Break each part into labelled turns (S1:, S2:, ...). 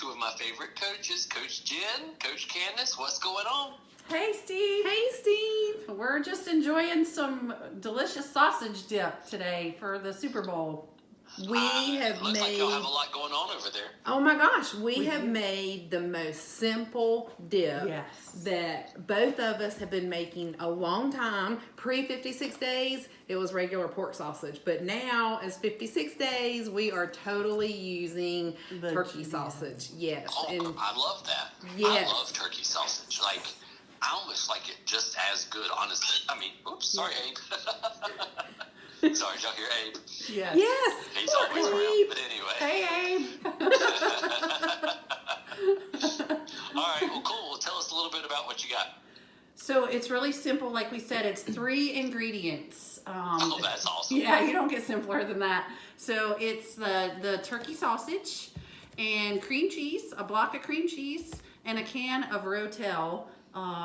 S1: two of my favorite coaches, Coach Jen, Coach Candace. What's going on?
S2: Hey, Steve.
S3: Hey, Steve.
S2: We're just enjoying some delicious sausage dip today for the Super Bowl.
S3: We have
S1: looks
S3: made.
S1: like y'all have a lot going on over there.
S3: Oh my gosh, we have
S2: do.
S3: made the most simple dip that both of us have been making a long time. Pre 56 days, it was regular pork sausage, but now as 56 days, we are totally using
S2: The
S3: turkey
S2: GM.
S3: sausage. Yes,
S1: Oh,
S3: and
S1: I love that.
S3: Yes.
S1: I love turkey sausage. Like, I almost like it just as good, honestly. I mean, oops, sorry, Abe. Sorry, did y'all hear Abe?
S2: Yes.
S3: yes,
S1: He's
S3: poor
S1: always
S3: Abe.
S1: around. But anyway.
S2: Hey, Abe.
S1: All right, well, cool. Well, tell us a little bit about what you got.
S2: So it's really simple. Like we said, it's 3 ingredients.
S1: Oh, that's awesome.
S2: Yeah, you don't get simpler than that. So it's the turkey sausage and cream cheese, a block of cream cheese, and a can of Rotel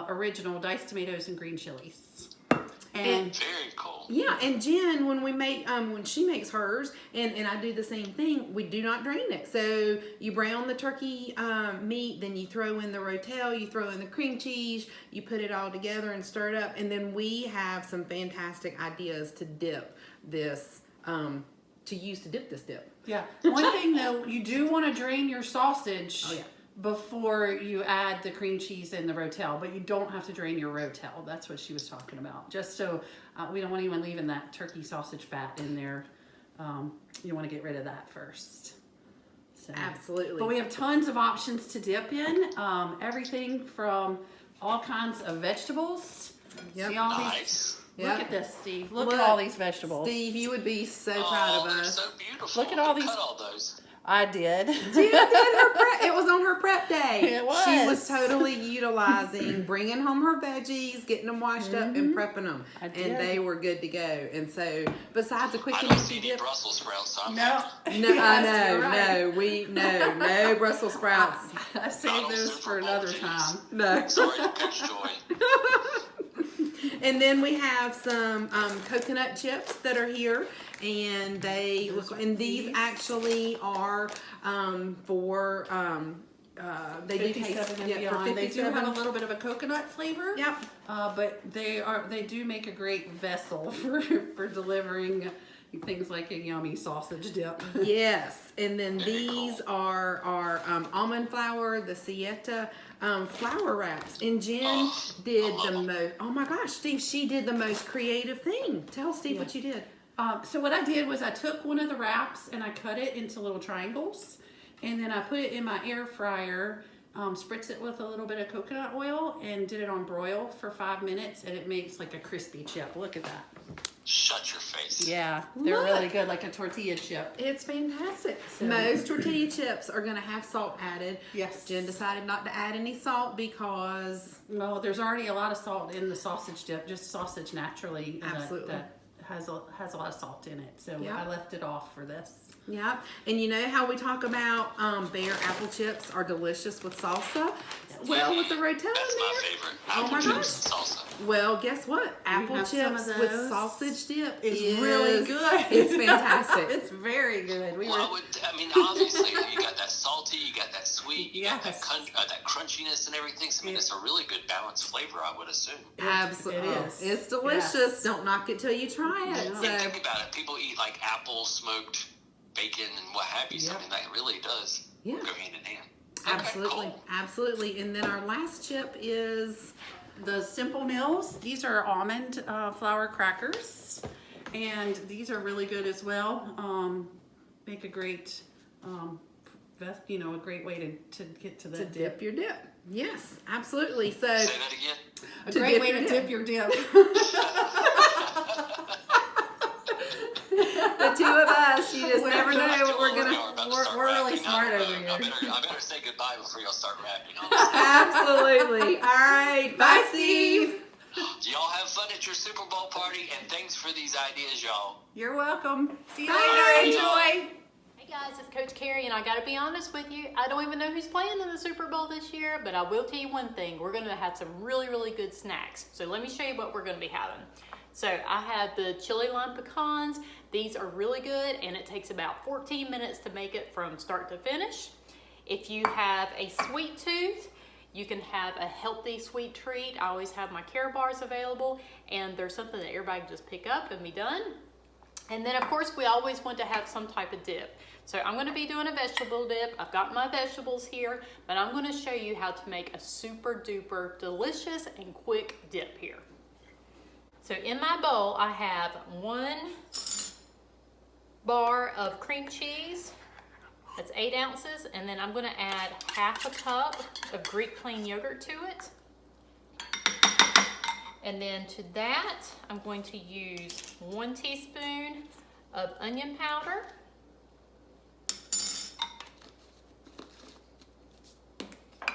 S2: original diced tomatoes and green chilies. And
S1: Very cool.
S3: Yeah, and Jen, when we make, when she makes hers, and I do the same thing, we do not drain it. So you brown the turkey meat, then you throw in the Rotel, you throw in the cream cheese, you put it all together and stir it up, and then we have some fantastic ideas to dip this, to use to dip this dip.
S2: yeah, one thing though, you do want to drain your sausage.
S3: Oh, yeah.
S2: Before you add the cream cheese and the Rotel, but you don't have to drain your Rotel. That's what she was talking about. Just so we don't want anyone leaving that turkey sausage fat in there. You want to get rid of that first. So.
S3: Absolutely.
S2: But we have tons of options to dip in. Everything from all kinds of vegetables.
S3: Yep.
S2: See all
S1: Nice.
S2: these?
S3: Yep.
S2: Look at this, Steve. Look
S3: Look,
S2: at all these vegetables.
S3: Steve, you would be so proud of
S1: they're
S3: us.
S1: so beautiful.
S2: Look at all
S1: Who
S2: these-
S1: cut all those?
S2: I did.
S3: Jen did her prep. It was on her prep day.
S2: It was.
S3: She was totally utilizing, bringing home her veggies, getting them washed up, and prepping them,
S2: I did.
S3: and they were good to go. And so, besides a quick
S1: I
S3: and
S1: don't
S3: easy
S1: see any
S3: dip,
S1: Brussels sprouts, so I'm
S2: No.
S1: happy.
S3: no,
S2: Yes, you're right.
S3: no Brussels sprouts.
S2: I saved those for another time.
S3: No.
S1: Sorry to Coach Joy.
S3: And then we have some coconut chips that are here, and they look. And these actually are for they do taste
S2: 57 and
S3: for
S2: beyond. They do
S3: 57.
S2: have a little bit of a coconut flavor.
S3: Yep.
S2: But they do make a great vessel for delivering things like a yummy sausage dip.
S3: Yes, and then
S1: Very
S3: these
S1: cool.
S3: are almond flour, the Sieta flour wraps. And Jen did
S1: I love
S3: the
S1: them.
S3: most. Oh my gosh, Steve! She did the most creative thing. Tell Steve what you did.
S2: So what I did was I took one of the wraps and I cut it into little triangles, and then I put it in my air fryer. Spritz it with a little bit of coconut oil and did it on broil for 5 minutes, and it makes like a crispy chip. Look at that.
S1: Shut your face.
S2: Yeah, they're
S3: Look.
S2: really good, like a tortilla chip.
S3: It's fantastic.
S2: So-
S3: Most tortilla chips are going to have salt added.
S2: Yes.
S3: Jen decided not to add any salt because
S2: Well, there's already a lot of salt in the sausage dip, just sausage naturally.
S3: Absolutely.
S2: That has a lot of salt in it. So
S3: Yeah.
S2: I left it off for this.
S3: yeah, and you know how we talk about Bear apple chips are delicious with salsa. Well, with the Rotel in
S1: That's my
S3: there.
S1: favorite.
S3: Oh
S1: Apple
S3: my
S1: chips and salsa.
S3: Well, guess what? Apple
S2: have some
S3: chips
S2: of
S3: with
S2: those.
S3: sausage dip
S2: It's
S3: is
S2: really good.
S3: It's fantastic.
S2: It's very good.
S1: Well, I mean, obviously, you got that salty, you got that sweet, you got that,
S2: Yes.
S1: that crunchiness and everything. So, I mean, it's a really good balanced flavor, I would assume.
S3: Absolutely,
S2: It is.
S3: It's delicious.
S2: Yes.
S3: Don't knock it till you try it.
S1: And
S3: So,
S1: think about it. People eat like apple, smoked bacon, and what have you. So,
S2: Yep.
S1: I mean, that really does
S3: Yeah.
S1: go hand in hand. Okay,
S3: absolutely,
S1: cool.
S3: absolutely. And then our last chip is
S2: The Simple Mills, these are almond flour crackers, and these are really good as well. Make a great, a great way to get to the
S3: to dip your dip. Yes, absolutely. So
S1: Say that again.
S2: A
S3: to
S2: great
S3: dip
S2: way
S3: your
S2: to
S3: dip.
S2: dip your dip.
S3: the two of us, you just
S2: We're
S3: never know
S2: just
S3: what we're
S1: Y'all
S3: gonna.
S1: are about to
S2: we're-
S1: start
S2: we're really
S1: rapping.
S2: smart over
S1: I
S2: here.
S1: better say goodbye before y'all start rapping. Honestly.
S3: Absolutely. All right. Bye, Steve.
S1: Y'all have fun at your Super Bowl party, and thanks for these ideas, y'all.
S2: You're welcome. See you
S3: Bye.
S2: later. Enjoy.
S4: Hey guys, it's Coach Carrie, and I gotta be honest with you, I don't even know who's playing in the Super Bowl this year, but I will tell you one thing, we're gonna have some really, really good snacks. So let me show you what we're gonna be having. So I have the chili lime pecans. These are really good, and it takes about 14 minutes to make it from start to finish. If you have a sweet tooth, you can have a healthy sweet treat. I always have my Care Bars available, and there's something that everybody can just pick up and be done. And then of course we always want to have some type of dip. So I'm going to be doing a vegetable dip. I've got my vegetables here, but I'm going to show you how to make a super duper delicious and quick dip here. So in my bowl I have 1 bar of cream cheese. That's 8 ounces, and then I'm going to add half a cup of Greek plain yogurt to it. And then to that, I'm going to use 1 teaspoon of onion powder.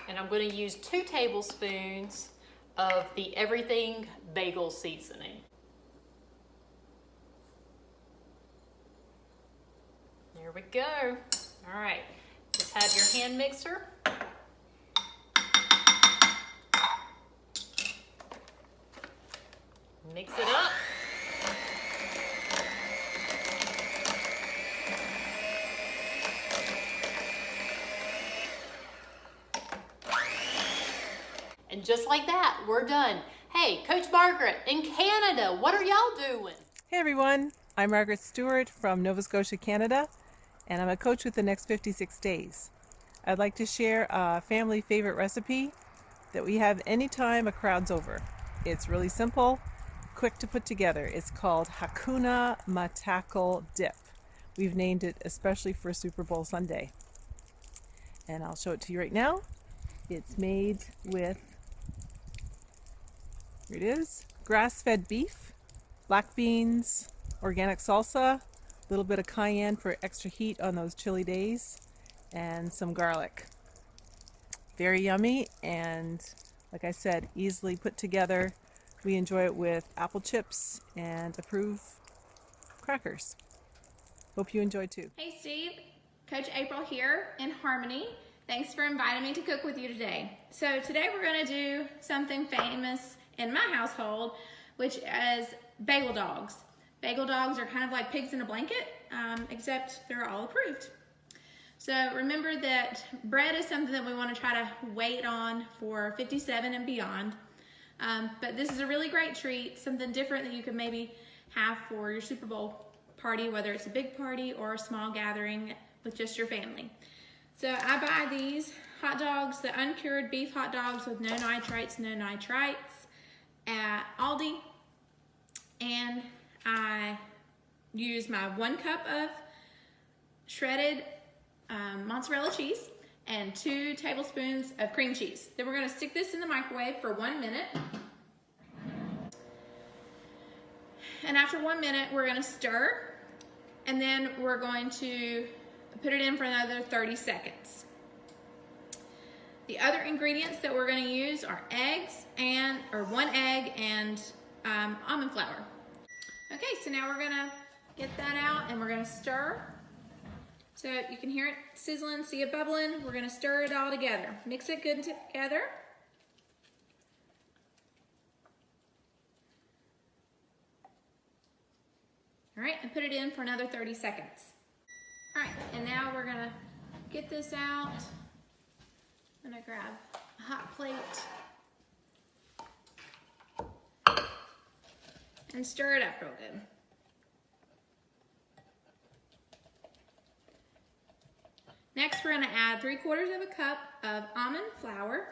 S4: And I'm going to use 2 tablespoons of the Everything Bagel seasoning. There we go. All right, just have your hand mixer. Mix it up. And just like that, we're done. Hey, Coach Margaret in Canada, what are y'all doing?
S5: Hey everyone, I'm Margaret Stewart from Nova Scotia, Canada, and I'm a coach with the Next 56 Days. I'd like to share a family favorite recipe that we have anytime a crowd's over. It's really simple, quick to put together. It's called Hakuna Matako Dip. We've named it especially for Super Bowl Sunday. And I'll show it to you right now. It's made with, here it is, grass-fed beef, black beans, organic salsa, a little bit of cayenne for extra heat on those chilly days, and some garlic. Very yummy, and like I said, easily put together. We enjoy it with apple chips and approved crackers. Hope you enjoy too.
S6: Hey Steve, Coach April here in Harmony. Thanks for inviting me to cook with you today. So today we're going to do something famous in my household, which is bagel dogs. Bagel dogs are kind of like pigs in a blanket, except they're all approved. So remember that bread is something that we want to try to wait on for 57 and beyond. But this is a really great treat, something different that you could maybe have for your Super Bowl party, whether it's a big party or a small gathering with just your family. So I buy these hot dogs, the uncured beef hot dogs with no nitrates at Aldi. And I use my 1 cup of shredded mozzarella cheese and 2 tablespoons of cream cheese. Then we're going to stick this in the microwave for 1 minute. And after 1 minute, we're going to stir, and then we're going to put it in for another 30 seconds. The other ingredients that we're going to use are 1 egg and almond flour. Okay, so now we're going to get that out and we're going to stir. So you can hear it sizzling, see it bubbling. We're going to stir it all together. Mix it good together. All right, and put it in for another 30 seconds. All right, and now we're going to get this out. I'm going to grab a hot plate and stir it up real good. Next, we're going to add 3/4 cup of almond flour.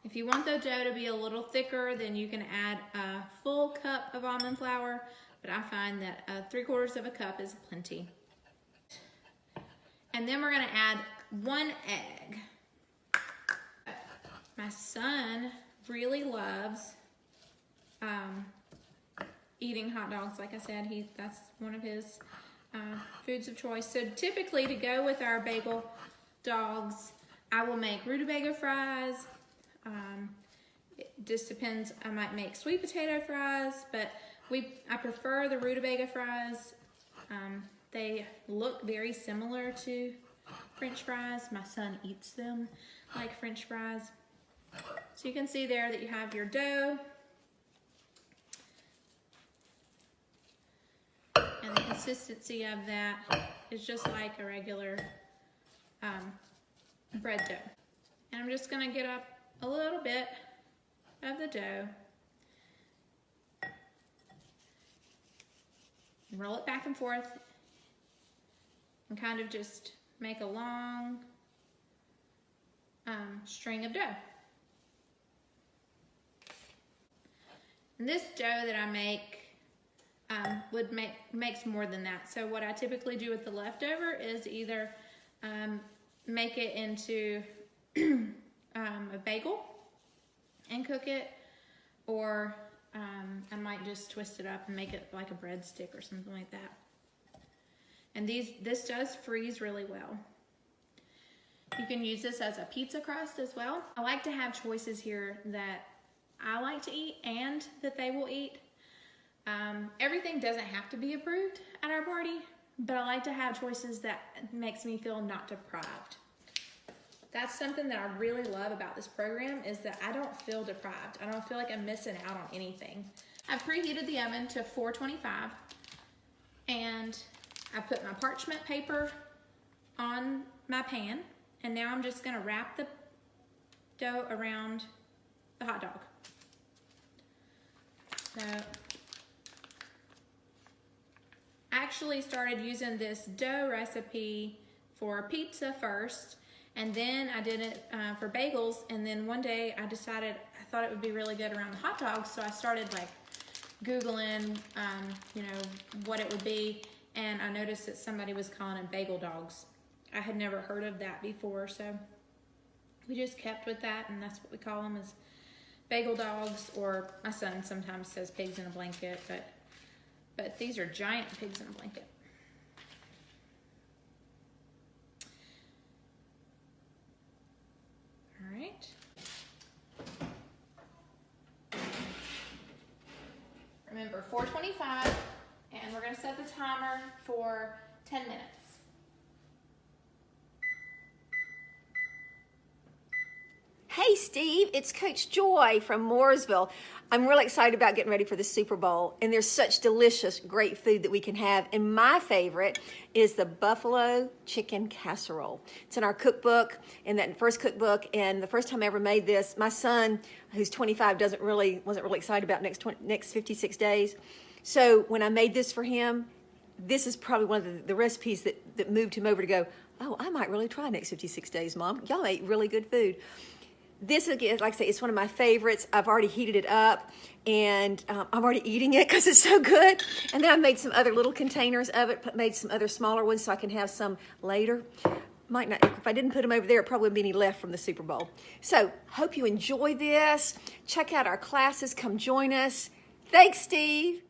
S6: If you want the dough to be a little thicker, then you can add a full cup of almond flour, but I find that 3/4 cup is plenty. And then we're going to add 1 egg. My son really loves eating hot dogs. Like I said, that's one of his foods of choice. So typically, to go with our bagel dogs, I will make rutabaga fries. It just depends. I might make sweet potato fries, but I prefer the rutabaga fries. They look very similar to French fries. My son eats them like French fries. So you can see there that you have your dough. And the consistency of that is just like a regular bread dough. And I'm just gonna get up a little bit of the dough, roll it back and forth, and kind of just make a long string of dough. And this dough that I make makes more than that. So what I typically do with the leftover is either make it into a bagel and cook it, or I might just twist it up and make it like a breadstick or something like that. And this does freeze really well. You can use this as a pizza crust as well. I like to have choices here that I like to eat and that they will eat. Everything doesn't have to be approved at our party, but I like to have choices that makes me feel not deprived. That's something that I really love about this program, is that I don't feel deprived. I don't feel like I'm missing out on anything. I've preheated the oven to 425, and I put my parchment paper on my pan, and now I'm just gonna wrap the dough around the hot dog. So I actually started using this dough recipe for pizza first, and then I did it for bagels, and then one day I decided I thought it would be really good around the hot dogs, so I started like Googling, you know, what it would be, and I noticed that somebody was calling them bagel dogs. I had never heard of that before, so we just kept with that, and that's what we call them, is bagel dogs, or my son sometimes says pigs in a blanket, but these are giant pigs in a blanket. All right. Remember, 425, and we're gonna set the timer for 10 minutes.
S7: Hey Steve, it's Coach Joy from Mooresville. I'm really excited about getting ready for the Super Bowl, and there's such delicious, great food that we can have. And my favorite is the buffalo chicken casserole. It's in our cookbook, in that first cookbook, and the first time I ever made this, my son, who's 25, wasn't really excited about next 56 days. So when I made this for him, this is probably one of the recipes that moved him over to go, oh, I might really try next 56 days, Mom. Y'all ate really good food. This, again, like I say, it's one of my favorites. I've already heated it up, and I'm already eating it because it's so good. And then I made some other little containers of it, made some other smaller ones so I can have some later. Might not, if I didn't put them over there, it probably wouldn't be any left from the Super Bowl. So, hope you enjoy this. Check out our classes. Come join us. Thanks, Steve.